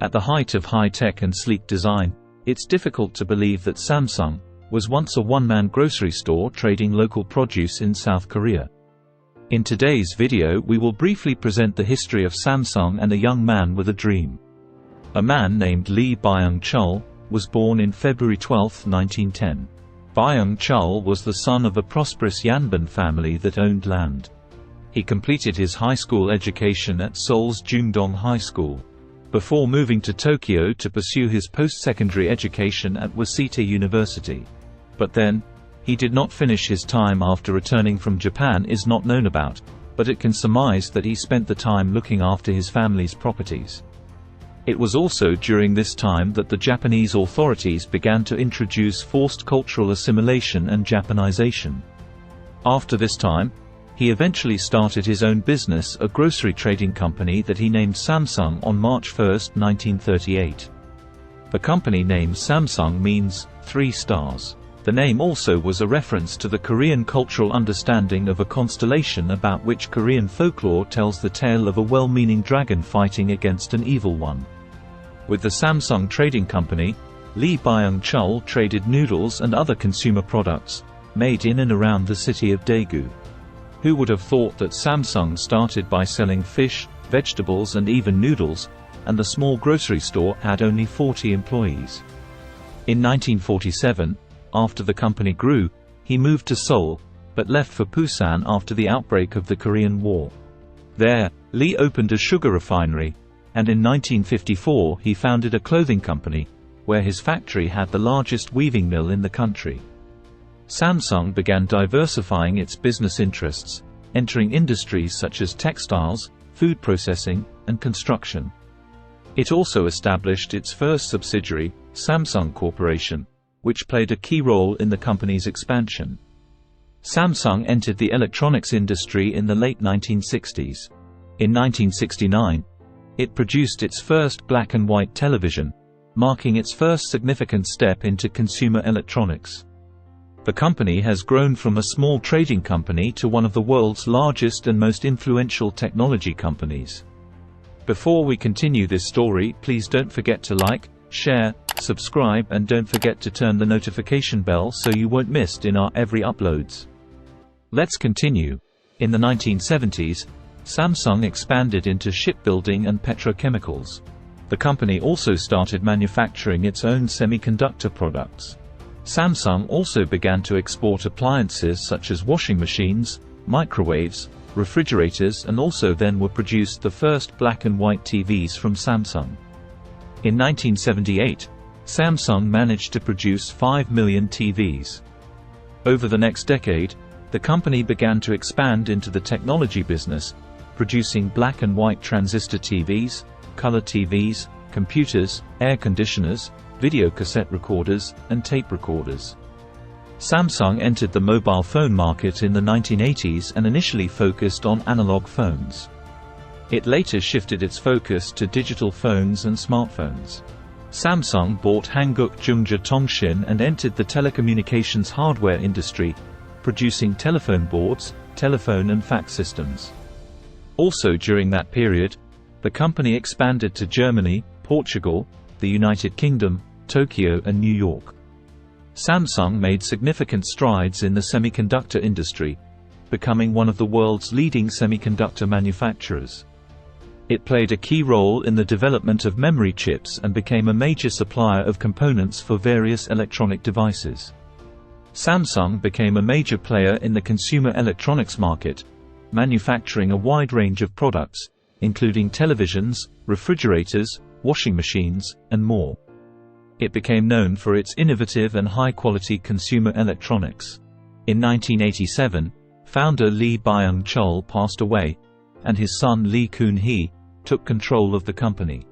At the height of high-tech and sleek design, it's difficult to believe that Samsung was once a one-man grocery store trading local produce in South Korea. In today's video we will briefly present the history of Samsung and a young man with a dream. A man named Lee Byung-chul was born in February 12, 1910. Byung-chul was the son of a prosperous Yanban family that owned land. He completed his high school education at Seoul's Jungdong High School, before moving to Tokyo to pursue his post-secondary education at Waseda University. But then, he did not finish his time after returning from Japan is not known about, but it can surmise that he spent the time looking after his family's properties. It was also during this time that the Japanese authorities began to introduce forced cultural assimilation and Japanization. After this time, he eventually started his own business, a grocery trading company that he named Samsung on March 1, 1938. The company name Samsung means 3 stars. The name also was a reference to the Korean cultural understanding of a constellation about which Korean folklore tells the tale of a well-meaning dragon fighting against an evil one. With the Samsung Trading Company, Lee Byung-chul traded noodles and other consumer products, made in and around the city of Daegu. Who would have thought that Samsung started by selling fish, vegetables and even noodles, and the small grocery store had only 40 employees. In 1947, after the company grew, he moved to Seoul, but left for Busan after the outbreak of the Korean War. There, Lee opened a sugar refinery, and in 1954 he founded a clothing company, where his factory had the largest weaving mill in the country. Samsung began diversifying its business interests, entering industries such as textiles, food processing, and construction. It also established its first subsidiary, Samsung Corporation, which played a key role in the company's expansion. Samsung entered the electronics industry in the late 1960s. In 1969, it produced its first black and white television, marking its first significant step into consumer electronics. The company has grown from a small trading company to one of the world's largest and most influential technology companies. Before we continue this story, please don't forget to like, share, subscribe and don't forget to turn the notification bell so you won't miss in our every uploads. Let's continue. In the 1970s, Samsung expanded into shipbuilding and petrochemicals. The company also started manufacturing its own semiconductor products. Samsung also began to export appliances such as washing machines, microwaves, refrigerators and also then were produced the first black and white TVs from Samsung. In 1978, Samsung managed to produce 5 million TVs. Over the next decade, the company began to expand into the technology business, producing black and white transistor TVs, color TVs, computers, air conditioners, video cassette recorders, and tape recorders. Samsung entered the mobile phone market in the 1980s and initially focused on analog phones. It later shifted its focus to digital phones and smartphones. Samsung bought Hanguk Jungja Tongshin and entered the telecommunications hardware industry, producing telephone boards, telephone and fax systems. Also during that period, the company expanded to Germany, Portugal, the United Kingdom, Tokyo and New York. Samsung made significant strides in the semiconductor industry, becoming one of the world's leading semiconductor manufacturers. It played a key role in the development of memory chips and became a major supplier of components for various electronic devices. Samsung became a major player in the consumer electronics market, manufacturing a wide range of products, including televisions, refrigerators, washing machines, and more. It became known for its innovative and high-quality consumer electronics. In 1987, founder Lee Byung-chul passed away, and his son Lee Kun-hee took control of the company.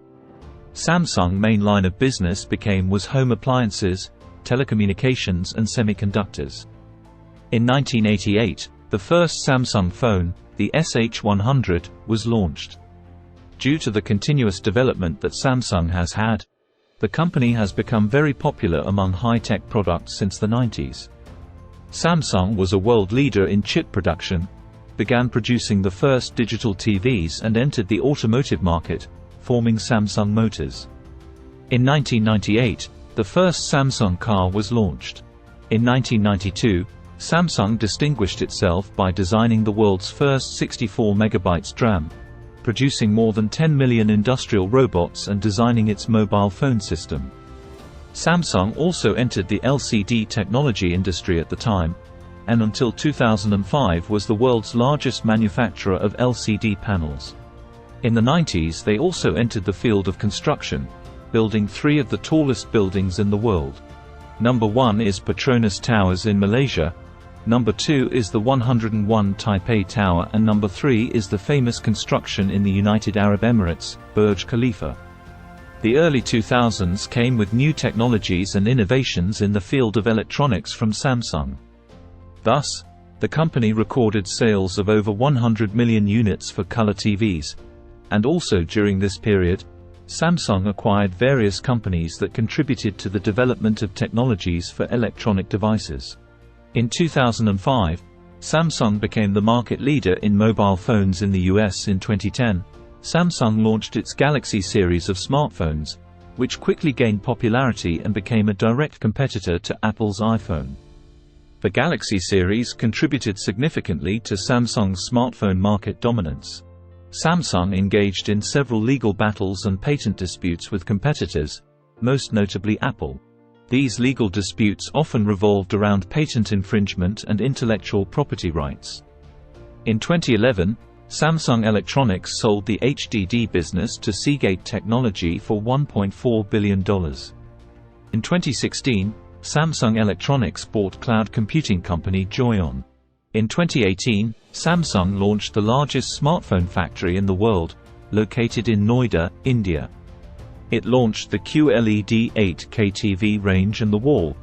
Samsung's main line of business was home appliances, telecommunications and semiconductors. In 1988, the first Samsung phone, the SH100, was launched. Due to the continuous development that Samsung has had, the company has become very popular among high-tech products since the 90s. Samsung was a world leader in chip production, began producing the first digital TVs and entered the automotive market, forming Samsung Motors. In 1998, the first Samsung car was launched. In 1992, Samsung distinguished itself by designing the world's first 64 MB DRAM, producing more than 10 million industrial robots and designing its mobile phone system. Samsung also entered the LCD technology industry at the time, and until 2005 was the world's largest manufacturer of LCD panels. In the 90s they also entered the field of construction, building 3 of the tallest buildings in the world. Number 1 is Petronas Towers in Malaysia, number 2 is the 101 Taipei Tower, and number 3 is the famous construction in the United Arab Emirates, Burj Khalifa. The early 2000s came with new technologies and innovations in the field of electronics from Samsung. Thus, the company recorded sales of over 100 million units for color TVs, and also during this period, Samsung acquired various companies that contributed to the development of technologies for electronic devices. In 2005, Samsung became the market leader in mobile phones in the US. In 2010, Samsung launched its Galaxy series of smartphones, which quickly gained popularity and became a direct competitor to Apple's iPhone. The Galaxy series contributed significantly to Samsung's smartphone market dominance. Samsung engaged in several legal battles and patent disputes with competitors, most notably Apple. These legal disputes often revolved around patent infringement and intellectual property rights. In 2011, Samsung Electronics sold the HDD business to Seagate Technology for $1.4 billion. In 2016, Samsung Electronics bought cloud computing company Joyon. In 2018, Samsung launched the largest smartphone factory in the world, located in Noida, India. It launched the QLED 8K TV range and the Wall,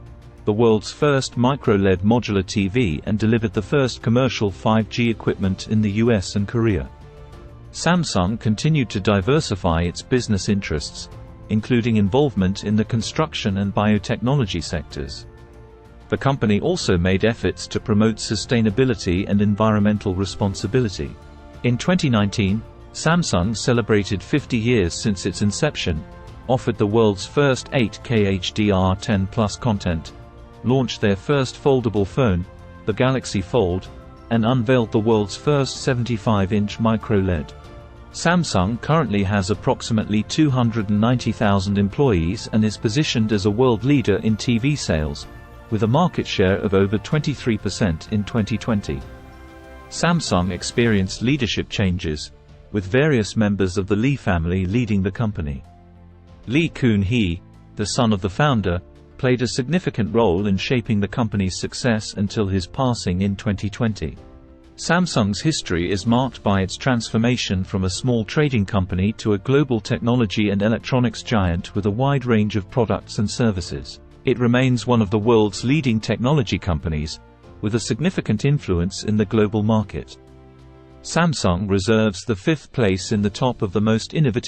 the world's first micro-LED modular TV, and delivered the first commercial 5G equipment in the US and Korea. Samsung continued to diversify its business interests, including involvement in the construction and biotechnology sectors. The company also made efforts to promote sustainability and environmental responsibility. In 2019, Samsung celebrated 50 years since its inception, offered the world's first 8K HDR10+ content, launched their first foldable phone, the Galaxy Fold, and unveiled the world's first 75-inch micro-LED. Samsung currently has approximately 290,000 employees and is positioned as a world leader in TV sales, with a market share of over 23% in 2020. Samsung experienced leadership changes, with various members of the Lee family leading the company. Lee Kun-hee, the son of the founder, played a significant role in shaping the company's success until his passing in 2020. Samsung's history is marked by its transformation from a small trading company to a global technology and electronics giant with a wide range of products and services. It remains one of the world's leading technology companies, with a significant influence in the global market. Samsung reserves the 5th place in the top of the most innovative